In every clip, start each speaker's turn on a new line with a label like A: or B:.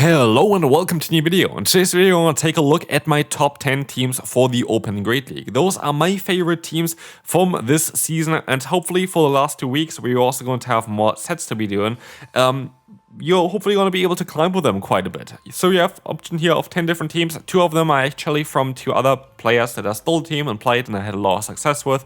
A: Hello and welcome to a new video. In today's video I'm going to take a look at my top 10 teams for the Open Great League. Those are my favorite teams from this season, and hopefully for the last 2 weeks we're also going to have more sets to be doing. You're hopefully going to be able to climb with them quite a bit. So you have option here of 10 different teams. 2 of them are actually from 2 other players that I stole the team and played and I had a lot of success with.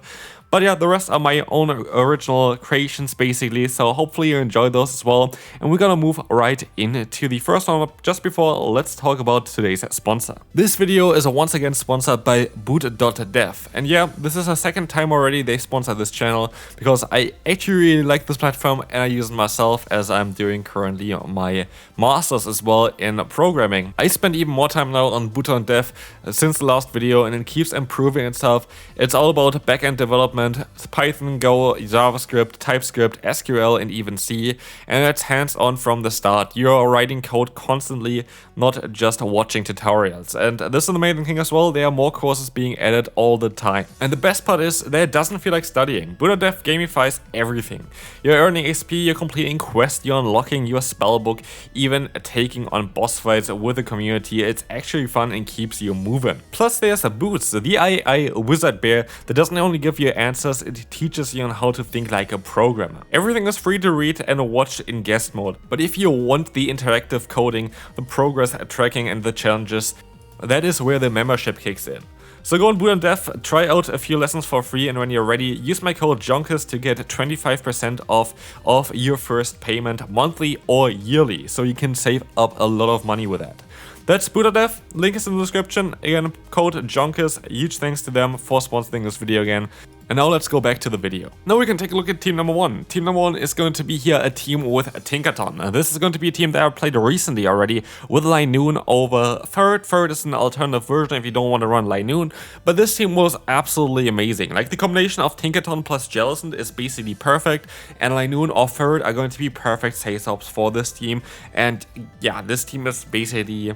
A: But yeah, the rest are my own original creations basically, so hopefully you enjoy those as well. And we're gonna move right into the first one. Just before, let's talk about today's sponsor. This video is once again sponsored by Boot.Dev. And yeah, this is the second time already they sponsor this channel, because I actually really like this platform and I use it myself as I'm doing currently my masters as well in programming. I spend even more time now on Boot.Dev since the last video, and it keeps improving itself. It's all about backend development, Python, Go, JavaScript, TypeScript, SQL, and even C, and it's hands-on from the start. You're writing code constantly, not just watching tutorials. And this is the amazing thing as well, there are more courses being added all the time. And the best part is that it doesn't feel like studying. Boot.Dev gamifies everything. You're earning XP, you're completing quests, you're unlocking your spellbook, even taking on boss fights with the community. It's actually fun and keeps you moving. Plus there's a Boots, the AI wizard bear that doesn't only give you answers, it teaches you on how to think like a programmer. Everything is free to read and watch in guest mode, but if you want the interactive coding, the progress tracking and the challenges, that is where the membership kicks in. So go on Boot.Dev, try out a few lessons for free, and when you're ready, use my code Jonkus to get 25% off your first payment, monthly or yearly, so you can save up a lot of money with that. That's Boot.Dev, link is in the description. Again, code Jonkus. Huge thanks to them for sponsoring this video again. And now let's go back to the video. Now we can take a look at team number 1. Team number 1 is going to be here a team with Tinkaton. This is going to be a team that I played recently already with Linoon over Third. Third is an alternative version if you don't want to run Linoon, but this team was absolutely amazing. Like the combination of Tinkaton plus Jellicent is basically perfect, and Linoon or Third are going to be perfect saves-ups for this team. And yeah, this team is basically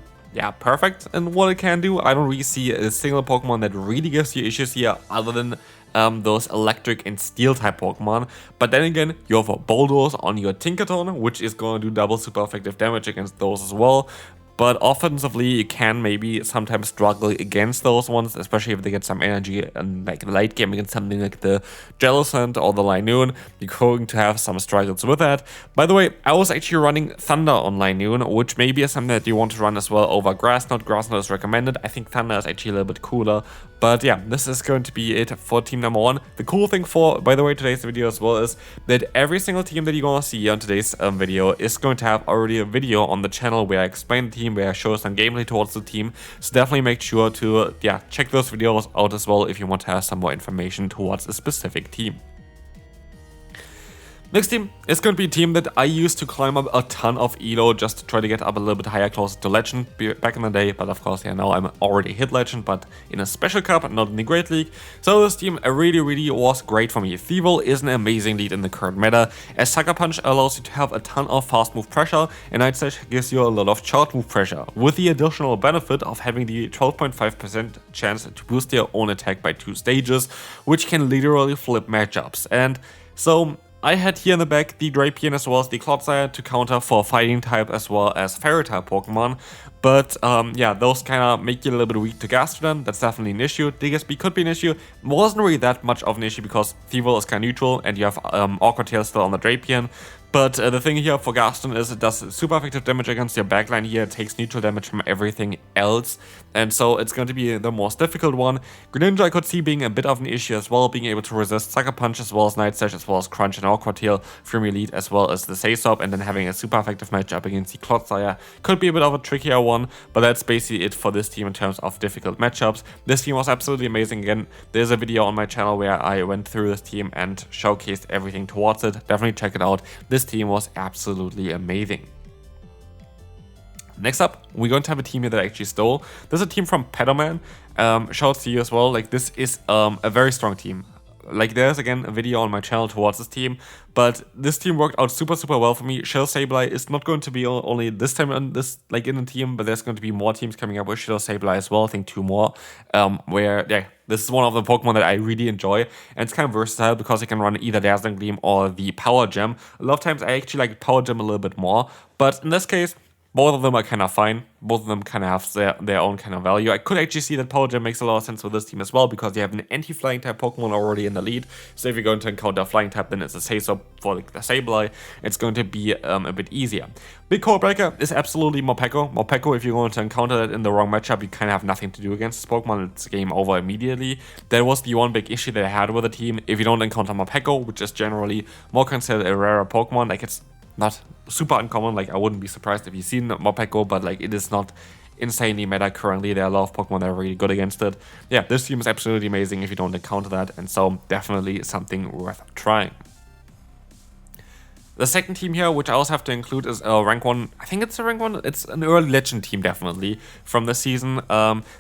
A: perfect in what it can do. I don't really see a single Pokemon that really gives you issues here other than those electric and steel type Pokemon. But then again, you have Bulldoze on your Tinkaton, which is going to do double super effective damage against those as well. But offensively, you can maybe sometimes struggle against those ones, especially if they get some energy and like late game against something like the Jellicent or the Linoon. You're going to have some struggles with that. By the way, I was actually running Thunder on Linoon, which maybe is something that you want to run as well over Grassnot. Grassnot is recommended. I think Thunder is actually a little bit cooler. But yeah, this is going to be it for team number 1. The cool thing for, by the way, today's video as well is that every single team that you're going to see on today's video is going to have already a video on the channel where I explain the team, where I show some gameplay towards the team. So definitely make sure to check those videos out as well if you want to have some more information towards a specific team. Next team is going to be a team that I used to climb up a ton of elo just to try to get up a little bit higher, closer to Legend back in the day. But of course, now I'm already hit Legend, but in a special cup, not in the Great League. So this team really was great for me. Thievul is an amazing lead in the current meta, as Sucker Punch allows you to have a ton of fast move pressure, and Night Slash gives you a lot of short move pressure, with the additional benefit of having the 12.5% chance to boost your own attack by 2 stages, which can literally flip matchups. And so I had here in the back the Drapion as well as the Clodsire to counter for fighting type as well as fairy type Pokemon. But those kind of make you a little bit weak to Gastrodon. That's definitely an issue. DSP could be an issue. Wasn't really that much of an issue because Thievul is kind of neutral and you have Awkward Tail still on the Drapion. But the thing here for Gaston is it does super effective damage against your backline here. It takes neutral damage from everything else. And so it's going to be the most difficult one. Greninja I could see being a bit of an issue as well, being able to resist Sucker Punch as well as Night Slash as well as Crunch and Awkward Tail from your lead as well as the Saysop, and then having a super effective matchup against the Clodsire could be a bit of a trickier one, but that's basically it for this team in terms of difficult matchups. This team was absolutely amazing. Again, there's a video on my channel where I went through this team and showcased everything towards it. Definitely check it out. This team was absolutely amazing. Next up, we're going to have a team here that I actually stole. This is a team from Pedoman. Shout out to you as well. Like, this is a very strong team. Like, there's again a video on my channel towards this team, but this team worked out super well for me. Shell Sableye is not going to be only this time in this in the team, but there's going to be more teams coming up with Shell Sableye as well. I think 2 more. This is one of the Pokemon that I really enjoy, and it's kind of versatile because you can run either Dazzling Gleam or the Power Gem. A lot of times I actually like Power Gem a little bit more, but in this case, Both of them are kind of fine. Both of them kind of have their own kind of value. I could actually see that Power Gem makes a lot of sense for this team as well, because you have an anti-flying type Pokemon already in the lead. So if you're going to encounter a flying type, then it's a Say-So for the Sableye. It's going to be a bit easier. Big Core Breaker is absolutely Morpeko. Morpeko, if you're going to encounter that in the wrong matchup, you kind of have nothing to do against this Pokemon. It's game over immediately. That was the one big issue that I had with the team. If you don't encounter Morpeko, which is generally more considered a rarer Pokemon, like it's not super uncommon, like I wouldn't be surprised if you've seen Morpeko, but like it is not insanely meta currently. There are a lot of Pokemon that are really good against it. Yeah, this team is absolutely amazing if you don't encounter that, and so definitely something worth trying. The second team here, which I also have to include, is a rank 1. I think it's a rank 1. It's an early legend team, definitely, from the season.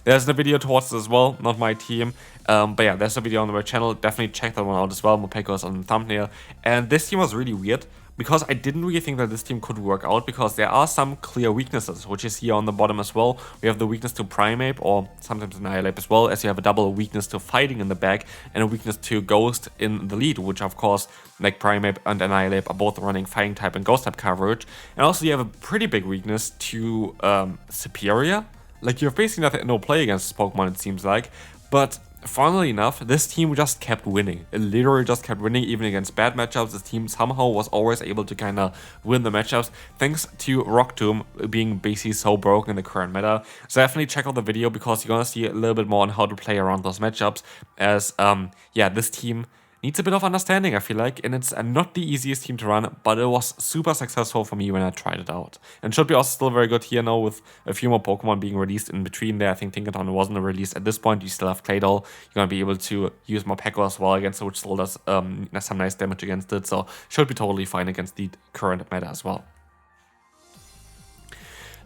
A: There's a video towards this as well, not my team. But yeah, there's a video on my channel. Definitely check that one out as well. Morpeko is on the thumbnail. And this team was really weird, because I didn't really think that this team could work out, because there are some clear weaknesses, which is here on the bottom as well. We have the weakness to Primeape, or sometimes Annihilape as well, as you have a double weakness to Fighting in the back and a weakness to Ghost in the lead, which of course, like Primeape and Annihilape are both running Fighting type and Ghost type coverage. And also you have a pretty big weakness to Superior. Like, you have basically no play against this Pokemon, it seems like, but funnily enough, this team just kept winning. It literally just kept winning, even against bad matchups. This team somehow was always able to kind of win the matchups, thanks to Rock Tomb being basically so broken in the current meta. So definitely check out the video, because you're gonna see a little bit more on how to play around those matchups, as yeah, this team needs a bit of understanding, I feel like, and it's not the easiest team to run, but it was super successful for me when I tried it out. And should be also still very good here now, with a few more Pokemon being released in between there. I think Tinkaton wasn't released at this point. You still have Claydol. You're going to be able to use Morpeko as well against it, which still does some nice damage against it, so should be totally fine against the current meta as well.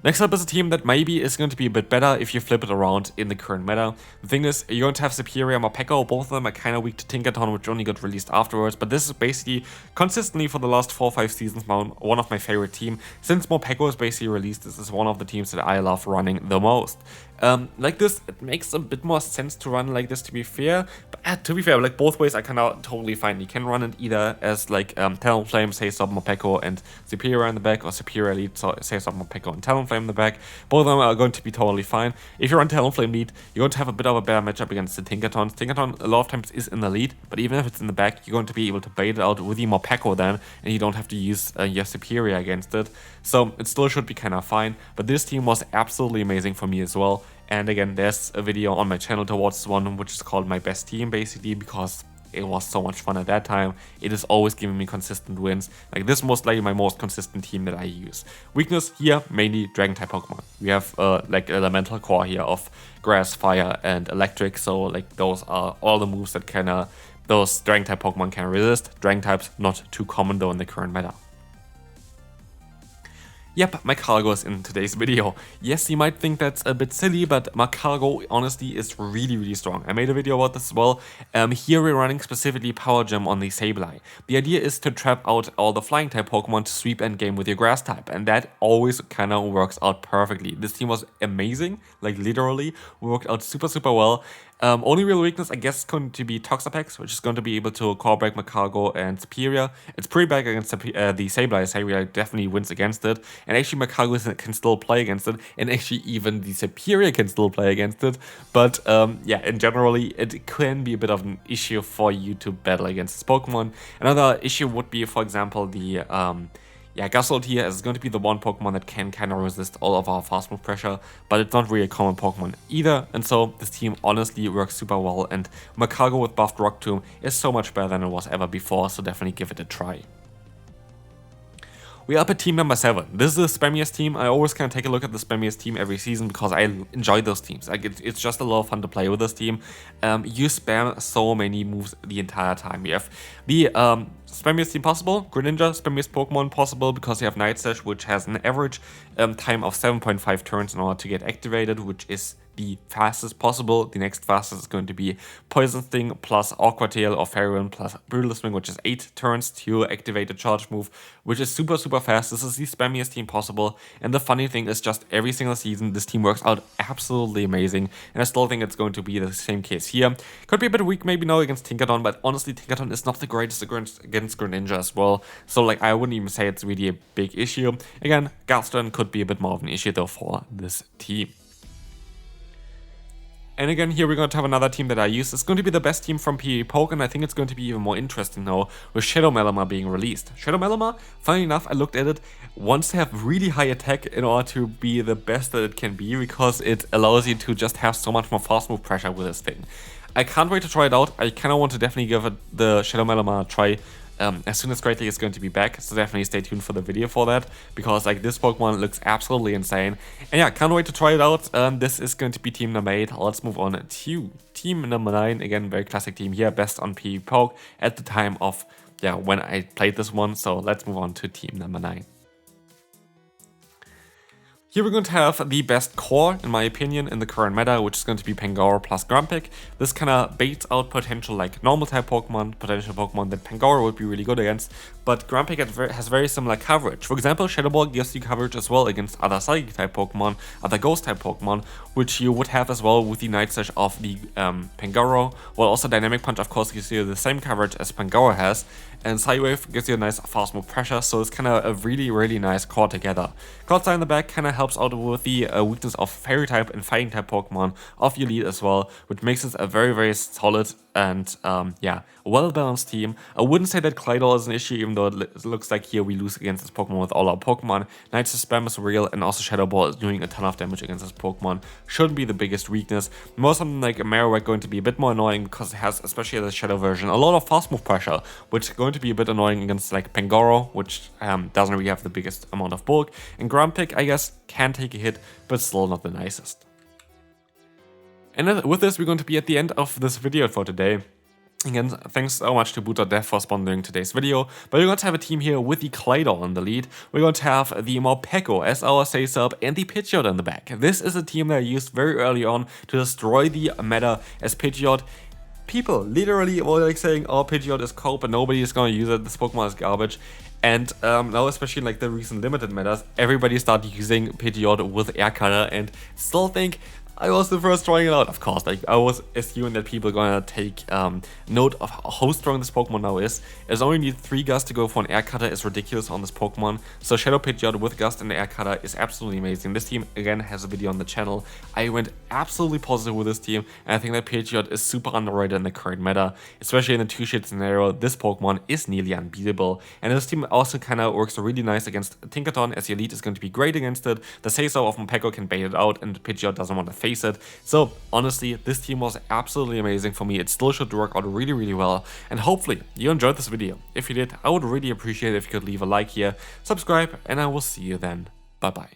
A: Next up is a team that maybe is going to be a bit better if you flip it around in the current meta. The thing is, you're going to have Superior and Morpeko. Both of them are kind of weak to Tinkaton, which only got released afterwards, but this is basically consistently for the last 4 or 5 seasons one of my favorite teams. Since Morpeko is basically released, this is one of the teams that I love running the most. Like this, it makes a bit more sense to run like this, to be fair. But to be fair, like both ways are kind of totally fine. You can run it either as like Talonflame, Say-So, Morpeko, and Superior in the back, or Superior lead, so Say-So, Morpeko, and Talonflame in the back. Both of them are going to be totally fine. If you run Talonflame lead, you're going to have a bit of a better matchup against the Tinkatons. Tinkaton a lot of times is in the lead, but even if it's in the back, you're going to be able to bait it out with the Morpeko then, and you don't have to use your Superior against it. So it still should be kind of fine, but this team was absolutely amazing for me as well. And again, there's a video on my channel towards this one, which is called My Best Team, basically, because it was so much fun at that time. It is always giving me consistent wins. Like, this is most likely my most consistent team that I use. Weakness here, mainly Dragon-type Pokemon. We have like Elemental Core here of Grass, Fire, and Electric, so like those are all the moves that those Dragon-type Pokemon can resist. Dragon-types not too common though in the current meta. Yep, Magcargo is in today's video. Yes, you might think that's a bit silly, but Magcargo honestly is really, really strong. I made a video about this as well. Here we're running specifically Power Gem on the Sableye. The idea is to trap out all the flying type Pokemon to sweep endgame with your grass type, and that always kind of works out perfectly. This team was amazing, like literally worked out super, super well. Only real weakness, I guess, is going to be Toxapex, which is going to be able to core break Magcargo and Superior. It's pretty bad against the Sableye. Sableye definitely wins against it. And actually, Magcargo can still play against it. And actually, even the Superior can still play against it. But yeah, and generally, it can be a bit of an issue for you to battle against this Pokemon. Another issue would be, for example, the Gaslold here is going to be the one Pokemon that can kind of resist all of our fast move pressure, but it's not really a common Pokemon either, and so this team honestly works super well, and Magcargo with buffed Rock Tomb is so much better than it was ever before, so definitely give it a try. We're up at team number 7. This is the spammiest team. I always kind of take a look at the spammiest team every season because I enjoy those teams. Like it's just a lot of fun to play with this team. You spam so many moves the entire time. You have the spammiest team possible, Greninja, spammiest Pokemon possible, because you have Night Slash, which has an average time of 7.5 turns in order to get activated, which is the fastest possible. The next fastest is going to be Poison Sting plus Aqua Tail or Fairy Wind plus Brutal Swing, which is 8 turns to activate a charge move, which is super, super fast. This is the spammiest team possible. And the funny thing is, just every single season, this team works out absolutely amazing. And I still think it's going to be the same case here. Could be a bit weak maybe now against Tinkaton, but honestly, Tinkaton is not the greatest against against Greninja as well. So like I wouldn't even say it's really a big issue. Again, Gaston could be a bit more of an issue though for this team. And again, here we're going to have another team that I use. It's going to be the best team from PvPoke, and I think it's going to be even more interesting now with Shadow Melima being released. Shadow Melima, funny enough, I looked at it, wants to have really high attack in order to be the best that it can be, because it allows you to just have so much more fast move pressure with this thing. I can't wait to try it out. I kind of want to definitely give it the Shadow Melima a try. As soon as Great League is going to be back, so definitely stay tuned for the video for that, because like this Pokemon looks absolutely insane. And yeah, can't wait to try it out. This is going to be team number 8. Let's move on to team number 9. Again, very classic team here, best on PvPoke at the time of when I played this one. So let's move on to team number 9. Here we're going to have the best core, in my opinion, in the current meta, which is going to be Pangoro plus Grumpig. This kind of baits out potential like normal type Pokemon, potential Pokemon that Pangoro would be really good against, but Grumpig has very similar coverage. For example, Shadow Ball gives you coverage as well against other Psychic type Pokemon, other Ghost type Pokemon, which you would have as well with the Night Slash of the Pangoro, while also Dynamic Punch of course gives you the same coverage as Pangoro has, and Psywave gives you a nice fast move pressure, so it's kind of a really nice core together. Cloud Star in the back kind of helps out with the weakness of Fairy type and Fighting type Pokemon of your lead as well, which makes it a very solid and well-balanced team. I wouldn't say that Claydol is an issue, even though it looks like here we lose against this Pokemon with all our Pokemon. Night Slash spam is real, and also Shadow Ball is doing a ton of damage against this Pokemon. Shouldn't be the biggest weakness. More something like a Marowak going to be a bit more annoying, because it has, especially the Shadow version, a lot of fast move pressure, which is going to be a bit annoying against like Pangoro, which doesn't really have the biggest amount of bulk. And Grumpig, I guess, can take a hit, but still not the nicest. And with this, we're going to be at the end of this video for today. Again, thanks so much to Boot.Dev for sponsoring today's video. But we're going to have a team here with the Claydol in the lead. We're going to have the Morpeko as our say-sub and the Pidgeot in the back. This is a team that I used very early on to destroy the meta as Pidgeot. People literally were like saying, oh, Pidgeot is cold, but nobody is going to use it. This Pokemon is garbage. And now, especially in like the recent limited metas, everybody started using Pidgeot with Air Cutter, and still think I was the first trying it out, of course. Like, I was assuming that people are gonna take note of how strong this Pokemon now is. It only need 3 Gust to go for an Air Cutter is ridiculous on this Pokemon. So Shadow Pidgeot with Gust and Air Cutter is absolutely amazing. This team, again, has a video on the channel. I went absolutely positive with this team, and I think that Pidgeot is super underrated in the current meta. Especially in the 2-shade scenario, this Pokemon is nearly unbeatable. And this team also kind of works really nice against Tinkaton, as your lead is going to be great against it. The say-so of Morpeko can bait it out, and Pidgeot doesn't want to face it. So honestly, this team was absolutely amazing for me. It still should work out really well, and hopefully you enjoyed this video. If you did, I would really appreciate it if you could leave a like here, subscribe, and I will see you then. Bye bye.